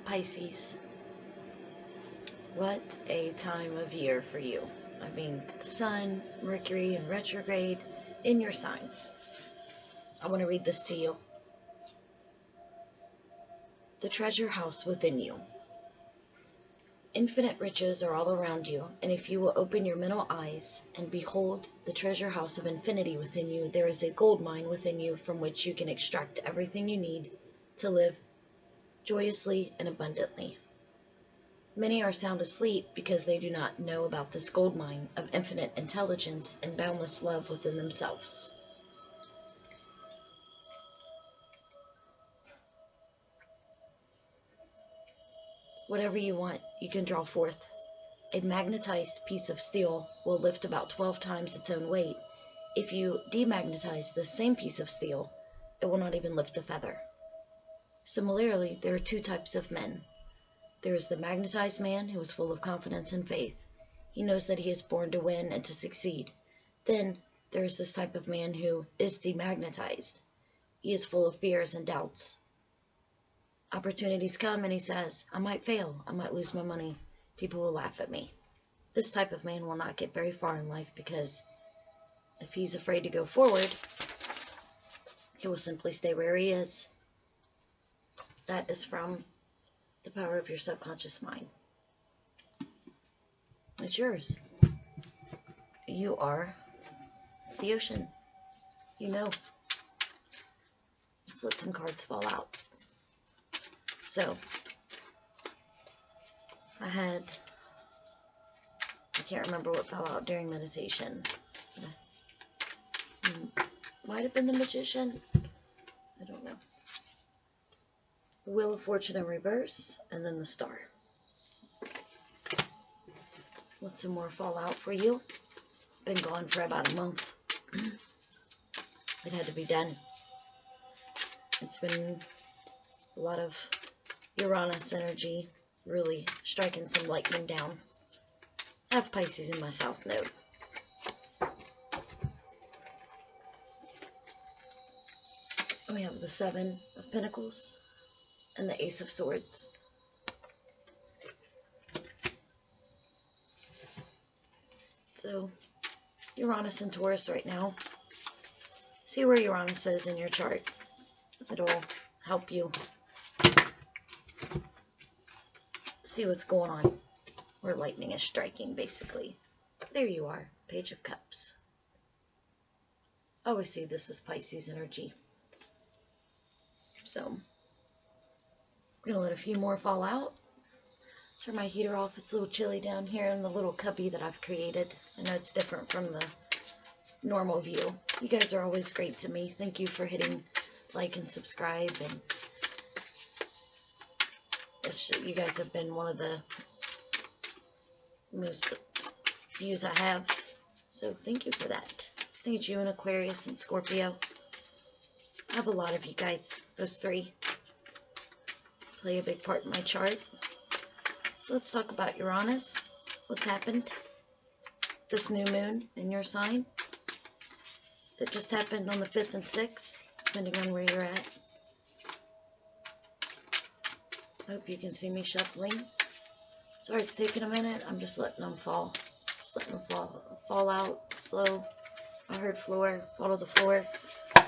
Pisces, what a time of year for you. I mean, the Sun, Mercury, and retrograde in your sign. I want to read this to you. The treasure house within you. Infinite riches are all around you, and if you will open your mental eyes and behold the treasure house of infinity within you, there is a gold mine within you from which you can extract everything you need to live joyously and abundantly. Many are sound asleep because they do not know about this gold mine of infinite intelligence and boundless love within themselves. Whatever you want, you can draw forth. A magnetized piece of steel will lift about 12 times its own weight. If you demagnetize the same piece of steel, it will not even lift a feather. Similarly, there are two types of men. There is the magnetized man who is full of confidence and faith. He knows that he is born to win and to succeed. Then there is this type of man who is demagnetized. He is full of fears and doubts. Opportunities come and he says, I might fail, I might lose my money, people will laugh at me. This type of man will not get very far in life because if he's afraid to go forward, he will simply stay where he is. That is from the power of your subconscious mind. It's yours. You are the ocean. You know. Let's let some cards fall out. So, I can't remember what fell out during meditation. Might have been the Magician. I don't know. The Wheel of Fortune in reverse, and then the Star. Let some more fall out for you. Been gone for about a month. It had to be done. It's been a lot of Uranus energy, really striking some lightning down. I have Pisces in my South Node. We have the Seven of Pentacles and the Ace of Swords. So, Uranus and Taurus right now. See where Uranus is in your chart. It'll help you see what's going on, where lightning is striking, basically. There you are, Page of Cups. I always see this as Pisces energy. So, I'm going to let a few more fall out. Turn my heater off. It's a little chilly down here in the little cubby that I've created. I know it's different from the normal view. You guys are always great to me. Thank you for hitting like and subscribe, and you guys have been one of the most views I have, so thank you for that. I think it's you and Aquarius and Scorpio. I have a lot of you guys. Those three play a big part in my chart. So let's talk about Uranus. What's happened? This new moon in your sign that just happened on the 5th and 6th, depending on where you're at. I hope you can see me shuffling. Sorry it's taking a minute. I'm just letting them fall. Just letting them fall out slow. I heard floor. Fall to the floor. I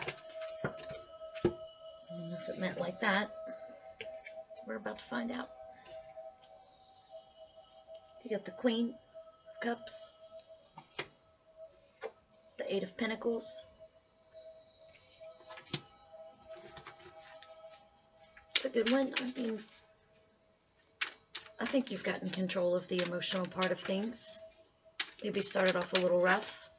don't know if it meant like that. We're about to find out. You got the Queen of Cups. The Eight of Pentacles. It's a good one. I mean, I think you've gotten control of the emotional part of things. Maybe started off a little rough.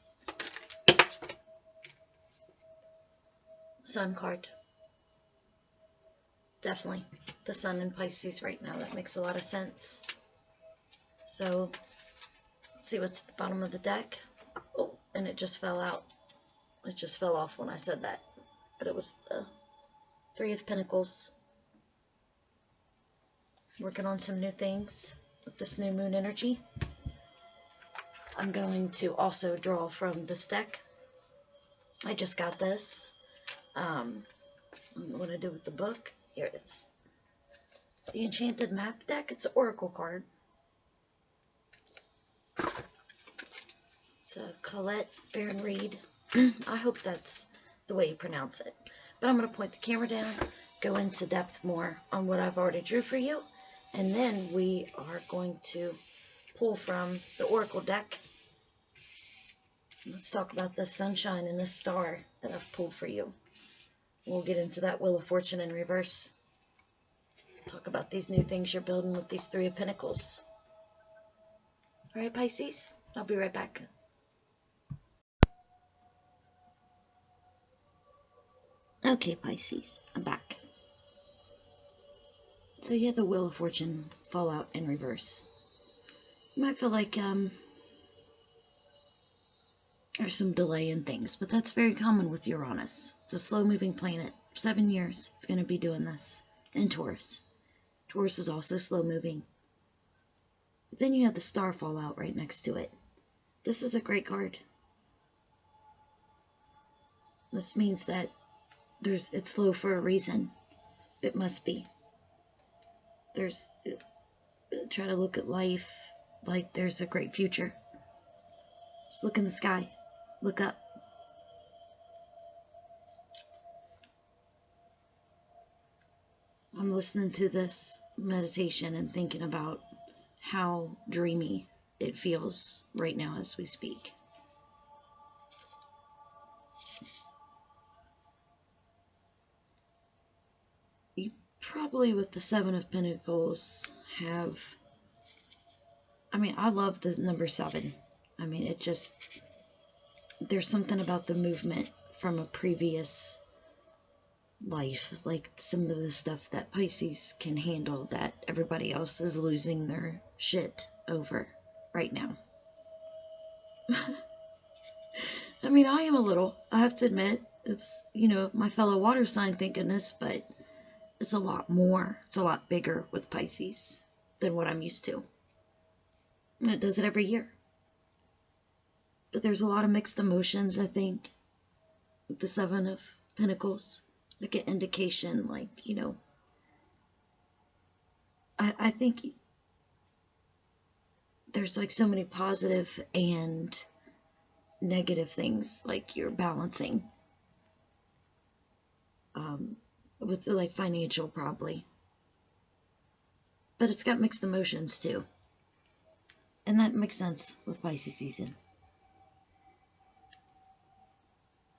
Sun card. Definitely. The Sun in Pisces right now. That makes a lot of sense. So, let's see what's at the bottom of the deck. Oh, and it just fell out. It just fell off when I said that. But it was the Three of Pentacles. Working on some new things with this new moon energy. I'm going to also draw from this deck. I just got this. What I do with the book. Here it is. the Enchanted Map deck. It's an Oracle card. It's a Colette Baron Reed. I hope that's the way you pronounce it. But I'm going to point the camera down, go into depth more on what I've already drew for you, and then we are going to pull from the Oracle deck. Let's talk about this sunshine and this star that I've pulled for you. We'll get into that Wheel of Fortune in reverse. Talk about these new things you're building with these Three of Pentacles. All right, Pisces, I'll be right back. Okay, Pisces, I'm back. So you had the Wheel of Fortune fall out in reverse. You might feel like there's some delay in things, but that's very common with Uranus. It's a slow-moving planet. 7 years it's going to be doing this. In Taurus. Taurus is also slow-moving. But then you had the star fall out right next to it. This is a great card. This means that it's slow for a reason. It must be. Try to look at life like there's a great future. Just look in the sky. Look up. I'm listening to this meditation and thinking about how dreamy it feels right now as we speak. You probably, with the Seven of Pentacles, have... I mean, I love the number 7. I mean, it just... There's something about the movement from a previous life, like some of the stuff that Pisces can handle that everybody else is losing their shit over right now. I mean, I am a little, I have to admit. It's, you know, my fellow water sign, thank goodness, but it's a lot more, it's a lot bigger with Pisces than what I'm used to. And it does it every year. But there's a lot of mixed emotions, I think, with the Seven of Pentacles. Like an indication, like, you know, I think there's like so many positive and negative things, like you're balancing. With like financial, probably. But it's got mixed emotions too. And that makes sense with Pisces season.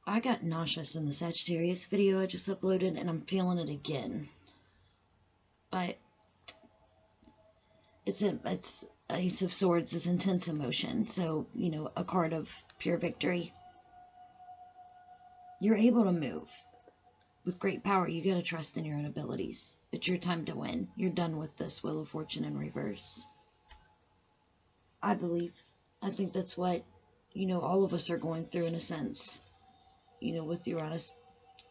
I got nauseous in the Sagittarius video I just uploaded, and I'm feeling it again. But it's Ace of Swords is intense emotion, so, you know, a card of pure victory. You're able to move. With great power, you gotta trust in your own abilities. It's your time to win. You're done with this Wheel of Fortune in reverse. I believe. I think that's what, you know, all of us are going through in a sense. You know, with Uranus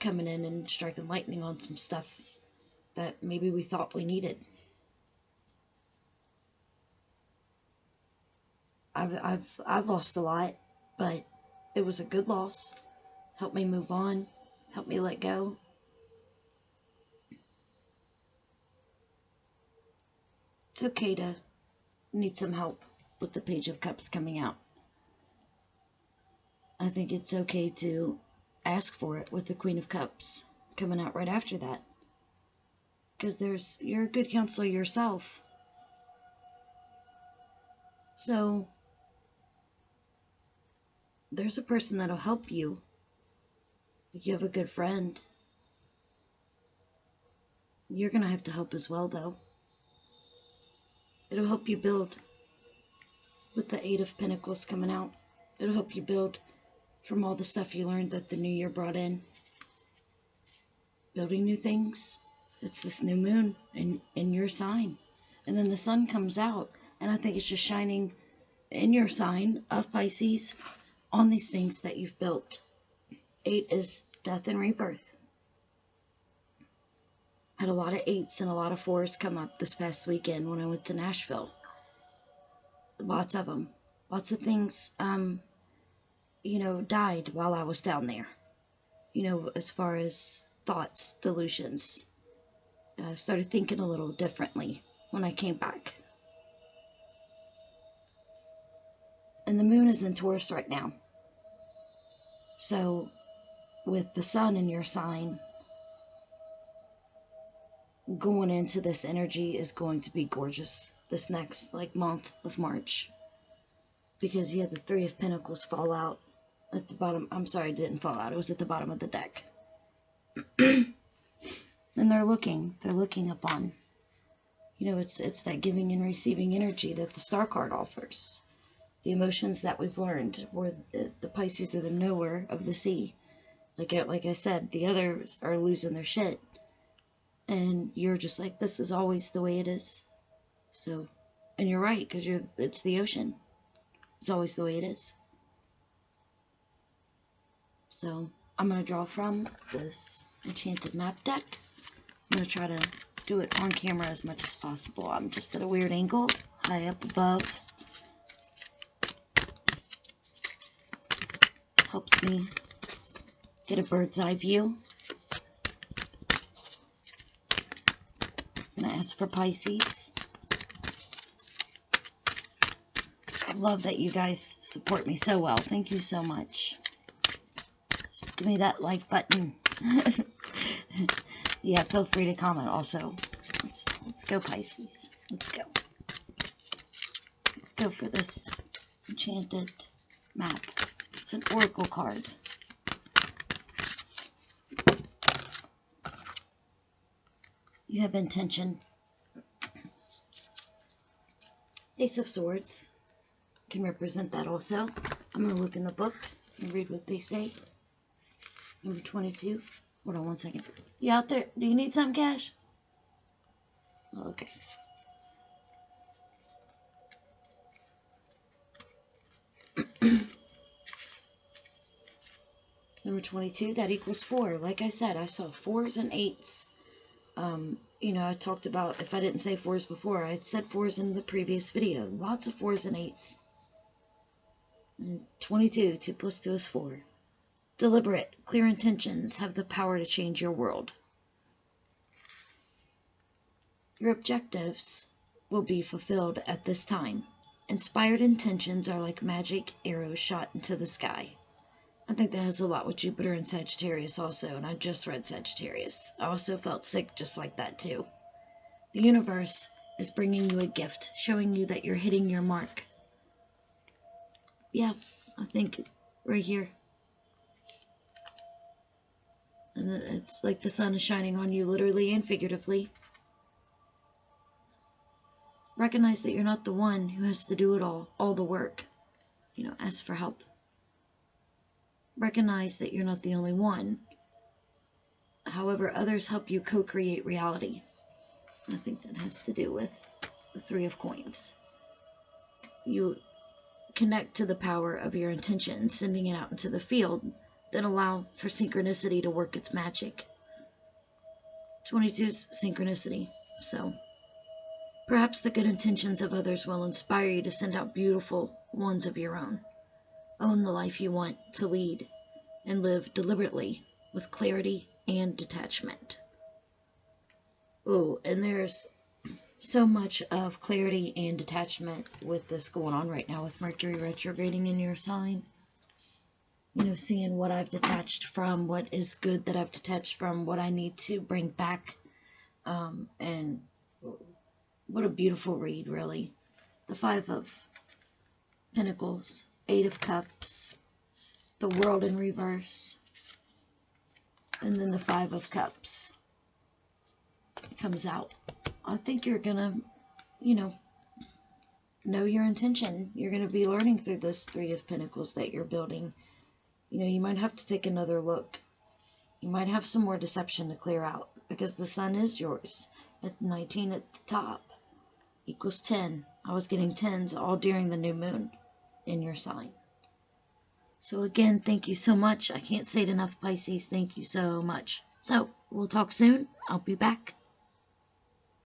coming in and striking lightning on some stuff that maybe we thought we needed. I've lost a lot, but it was a good loss. Helped me move on. Helped me let go. It's okay to need some help with the Page of Cups coming out. I think it's okay to ask for it with the Queen of Cups coming out right after that. Because you're a good counselor yourself. So, there's a person that'll help you. If you have a good friend. You're going to have to help as well, though. It'll help you build. With the Eight of Pentacles coming out. It'll help you build from all the stuff you learned that the new year brought in. Building new things. It's this new moon in your sign. And then the sun comes out. And I think it's just shining in your sign of Pisces on these things that you've built. 8 is death and rebirth. Had a lot of 8s and a lot of 4s come up this past weekend when I went to Nashville. Lots of them. Lots of things, you know, died while I was down there. You know, as far as thoughts, delusions. started thinking a little differently when I came back. And the moon is in Taurus right now. So with the sun in your sign, going into this energy is going to be gorgeous this next month of March, because you had the Three of Pentacles fall out at the bottom. I'm sorry, it didn't fall out. It was at the bottom of the deck. And they're looking upon, it's that giving and receiving energy that the Star card offers. The emotions that we've learned, where the Pisces are the knower of the sea. Like I said, the others are losing their shit. And you're just like, this is always the way it is. So, and you're right, because it's the ocean. It's always the way it is. So, I'm going to draw from this enchanted map deck. I'm going to try to do it on camera as much as possible. I'm just at a weird angle, high up above. Helps me get a bird's eye view. I'm going to ask for Pisces. I love that you guys support me so well. Thank you so much. Just give me that like button. Yeah, feel free to comment also. Let's go, Pisces. Let's go. Let's go for this enchanted map. It's an oracle card. You have intention. Ace of Swords can represent that also. I'm going to look in the book and read what they say. Number 22. Hold on one second. You out there? Do you need some cash? Okay. Number 22, that equals 4. Like I said, I saw 4s and 8s. I talked about, if I didn't say 4s before, I had said 4s in the previous video. Lots of 4s and 8s. And 22, 2 plus 2 is 4. Deliberate, clear intentions have the power to change your world. Your objectives will be fulfilled at this time. Inspired intentions are like magic arrows shot into the sky. I think that has a lot with Jupiter and Sagittarius also, and I just read Sagittarius. I also felt sick just like that too. The universe is bringing you a gift, showing you that you're hitting your mark. Yeah, I think right here. And it's like the sun is shining on you literally and figuratively. Recognize that you're not the one who has to do it all the work. Ask for help. Recognize that you're not the only one. However, others help you co-create reality. I think that has to do with the Three of Coins. You connect to the power of your intention, sending it out into the field, then allow for synchronicity to work its magic. 22's synchronicity. So, perhaps the good intentions of others will inspire you to send out beautiful ones of your own. Own the life you want to lead and live deliberately with clarity and detachment. Oh, and there's so much of clarity and detachment with this going on right now with Mercury retrograding in your sign. Seeing what I've detached from, what is good that I've detached from, what I need to bring back. And what a beautiful read, really. The Five of Pentacles. 8 of Cups, the World in reverse, and then the 5 of Cups comes out. I think you're gonna, know your intention. You're gonna be learning through this 3 of Pentacles that you're building. You might have to take another look. You might have some more deception to clear out, because the sun is yours at 19 at the top equals 10. I was getting 10s all during the new moon in your sign. So again, thank you so much. I can't say it enough, Pisces. Thank you so much. So we'll talk soon. I'll be back.